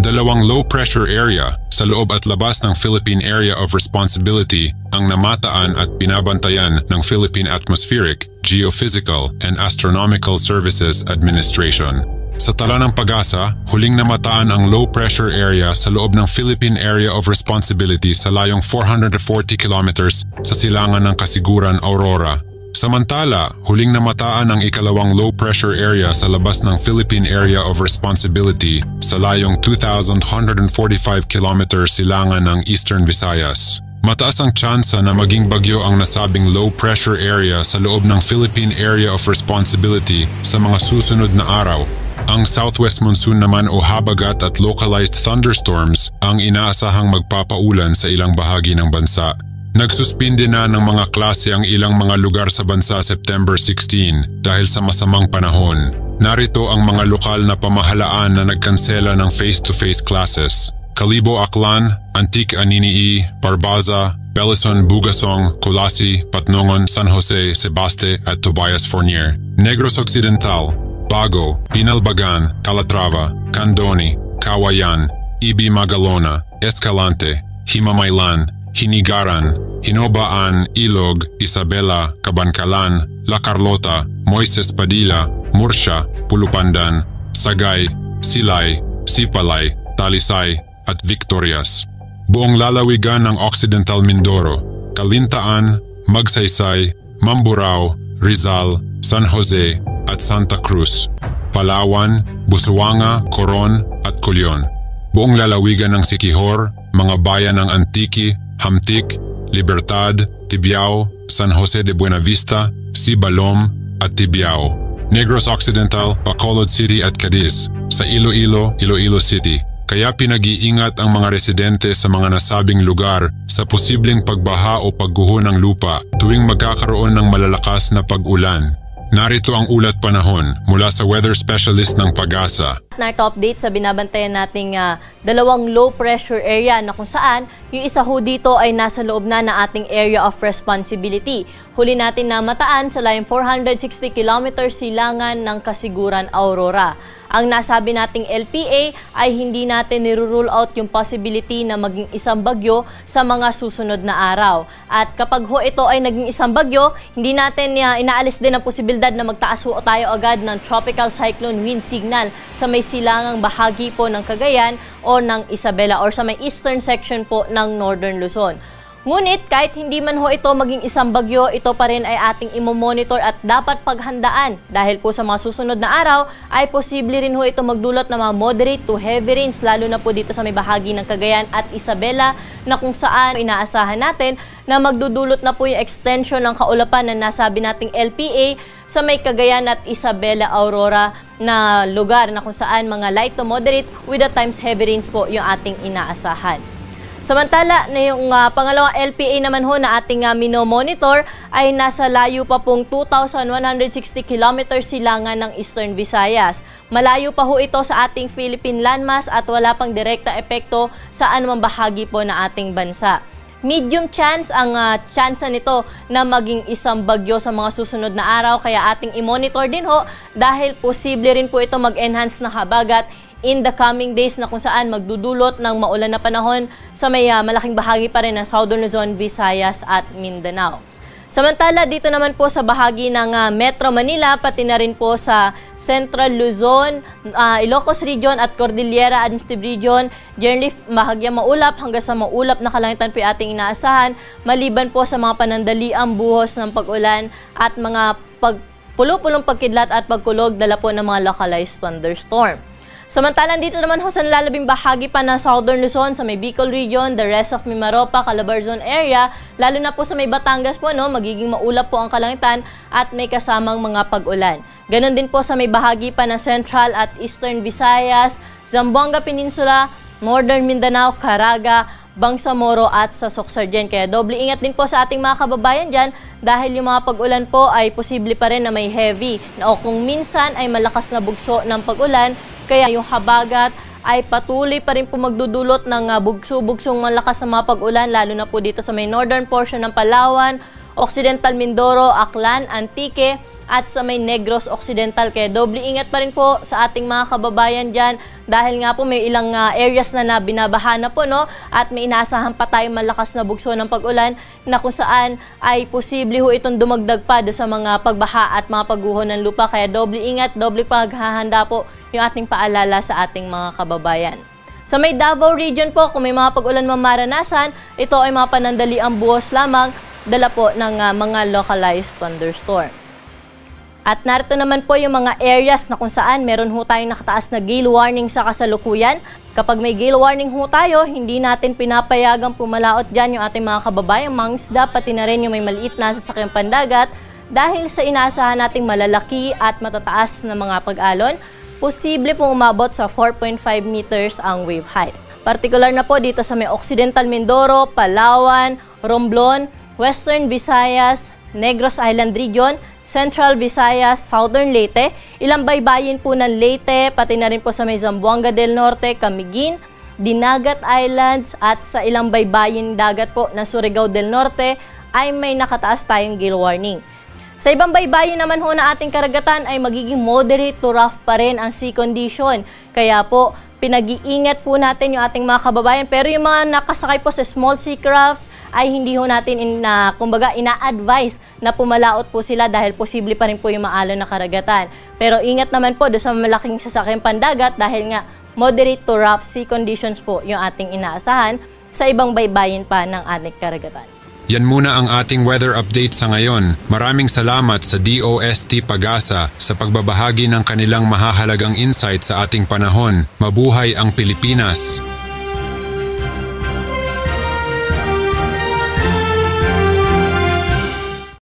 Dalawang low-pressure area sa loob at labas ng Philippine Area of Responsibility ang namataan at binabantayan ng Philippine Atmospheric, Geophysical and Astronomical Services Administration. Sa tala ng Pag-asa, huling namataan ang low-pressure area sa loob ng Philippine Area of Responsibility sa layong 440 kilometers sa silangan ng Kasiguran, Aurora. Samantala, huling namataan ang ikalawang low-pressure area sa labas ng Philippine Area of Responsibility sa layong 2,145 kilometers silangan ng Eastern Visayas. Mataas ang tsansa na maging bagyo ang nasabing low-pressure area sa loob ng Philippine Area of Responsibility sa mga susunod na araw. Ang southwest monsoon naman o habagat at localized thunderstorms ang inaasahang magpapaulan sa ilang bahagi ng bansa. Nagsuspinde na ng mga klase ang ilang mga lugar sa bansa September 16 dahil sa masamang panahon. Narito ang mga lokal na pamahalaan na nagkansela ng face-to-face classes. Kalibo, Aklan, Antique Aninii, Parbaza, Belason, Bugasong, Kulasi, Patnongon, San Jose, Sebaste at Tobias Fournier. Negros Occidental, Bago, Pinalbagan, Calatrava, Candoni, Kawayan, Ibi Magalona, Escalante, Himamaylan, Hinigaran, Hinobaan, Ilog, Isabela, Cabancalan, La Carlota, Moises Padilla, Murcia, Pulupandan, Sagay, Silay, Sipalay, Talisay at Victorias. Buong lalawigan ng Occidental Mindoro, Calintaan, Magsaysay, Mamburao, Rizal, San Jose at Santa Cruz, Palawan, Busuanga, Coron at Culion. Buong lalawigan ng Siquijor, mga bayan ng Antique, Hamtic, Libertad, Tibiao, San Jose de Buenavista, Sibalom at Tibiao. Negros Occidental, Bacolod City at Cadiz, sa Iloilo, Iloilo City. Kaya pinag-iingat ang mga residente sa mga nasabing lugar sa posibleng pagbaha o pagguho ng lupa tuwing magkakaroon ng malalakas na pag-ulan. Narito ang ulat panahon mula sa weather specialist ng Pag-asa. Narito update sa binabantayan nating dalawang low pressure area na kung saan yung isa ho dito ay nasa loob na ng ating area of responsibility. Huli natin na mataan sa layong 460 km silangan ng Kasiguran, Aurora. Ang nasabi nating LPA ay hindi natin nirule out yung possibility na maging isang bagyo sa mga susunod na araw. At kapag ho ito ay naging isang bagyo, hindi natin inaalis din ang posibilidad na magtaas ho tayo agad ng tropical cyclone wind signal sa may silangang bahagi po ng Cagayan o ng Isabela or sa may eastern section po ng Northern Luzon. Ngunit kahit hindi man ho ito maging isang bagyo, ito pa rin ay ating imomonitor at dapat paghandaan dahil po sa mga susunod na araw ay posible rin ho ito magdulot ng mga moderate to heavy rains lalo na po dito sa may bahagi ng Cagayan at Isabela na kung saan inaasahan natin na magdudulot na po yung extension ng kaulapan na nasabi nating LPA sa may Cagayan at Isabela, Aurora na lugar na kung saan mga light to moderate with at times heavy rains po yung ating inaasahan. Samantala, na yung pangalawang LPA naman ho na ating minomonitor ay nasa layo pa pong 2,160 km silangan ng Eastern Visayas. Malayo pa ho ito sa ating Philippine landmass at wala pang direkta epekto sa anumang bahagi po na ating bansa. Medium chance ang tsansa nito na maging isang bagyo sa mga susunod na araw kaya ating i-monitor din ho dahil posible rin po ito mag-enhance na habagat in the coming days na kung saan magdudulot ng maulan na panahon sa may malaking bahagi pa rin ng Southern Luzon, Visayas at Mindanao. Samantala, dito naman po sa bahagi ng Metro Manila, pati na rin po sa Central Luzon, Ilocos Region at Cordillera Administrative Region, generally bahagyang maulap hanggang sa maulap na kalangitan po ating inaasahan, maliban po sa mga panandaliang buhos ng pag-ulan at mga pulo-pulong pagkidlat at pagkulog dala po ng mga localized thunderstorm. Samantalang dito naman ho sa nalalabing bahagi pa ng Southern Luzon, sa may Bicol Region, the rest of Mimaropa, Calabarzon area, lalo na po sa may Batangas po, no, magiging maulap po ang kalangitan at may kasamang mga pag-ulan. Ganon din po sa may bahagi pa ng Central at Eastern Visayas, Zamboanga Peninsula, Northern Mindanao, Caraga, Bangsamoro at sa Soxargen. Kaya doble ingat din po sa ating mga kababayan dyan dahil yung mga pag-ulan po ay posible pa rin na may heavy o kung minsan ay malakas na bugso ng pag-ulan. Kaya yung habagat ay patuloy pa rin po magdudulot ng bugso-bugsong malakas na mga pag-ulan lalo na po dito sa may northern portion ng Palawan, Occidental Mindoro, Aklan, Antique, at sa may Negros Occidental. Kaya doble ingat pa rin po sa ating mga kababayan dyan dahil nga po may ilang areas na binabaha na po, no? At may inaasahan pa tayong malakas na bugso ng pag-ulan na kung saan ay posible ho itong dumagdag pa sa mga pagbaha at mga pagguho ng lupa. Kaya doble ingat, doble paghahanda po yung ating paalala sa ating mga kababayan. Sa may Davao region po, kung may mga pag-ulan mamaranasan, ito ay mga panandaliang buhos lamang, dala po ng mga localized thunderstorm. At narito naman po yung mga areas na kung saan meron ho tayong nakataas na gale warning sa kasalukuyan. Kapag may gale warning ho tayo, hindi natin pinapayagang pumalaot dyan yung ating mga kababayang mangisda, pati na rin yung may maliit na sasakyang pandagat dahil sa inaasahan nating malalaki at matataas na mga pag-alon. Posible pong umabot sa 4.5 meters ang wave height. Partikular na po dito sa may Occidental Mindoro, Palawan, Romblon, Western Visayas, Negros Island Region, Central Visayas, Southern Leyte, ilang baybayin po ng Leyte, pati na rin po sa may Zamboanga del Norte, Camiguin, Dinagat Islands at sa ilang baybayin dagat po ng Surigao del Norte ay may nakataas tayong gale warning. Sa ibang baybayin naman ho na ating karagatan ay magiging moderate to rough pa rin ang sea condition. Kaya po, pinag-iingat po natin yung ating mga kababayan. Pero yung mga nakasakay po sa small sea crafts ay hindi ho natin ina-advise na pumalaot po sila dahil posible pa rin po yung maalon na karagatan. Pero ingat naman po doon sa malaking sasakyang pandagat dahil nga moderate to rough sea conditions po yung ating inaasahan sa ibang baybayin pa ng ating karagatan. Yan muna ang ating weather update sa ngayon. Maraming salamat sa DOST Pag-asa sa pagbabahagi ng kanilang mahahalagang insight sa ating panahon. Mabuhay ang Pilipinas!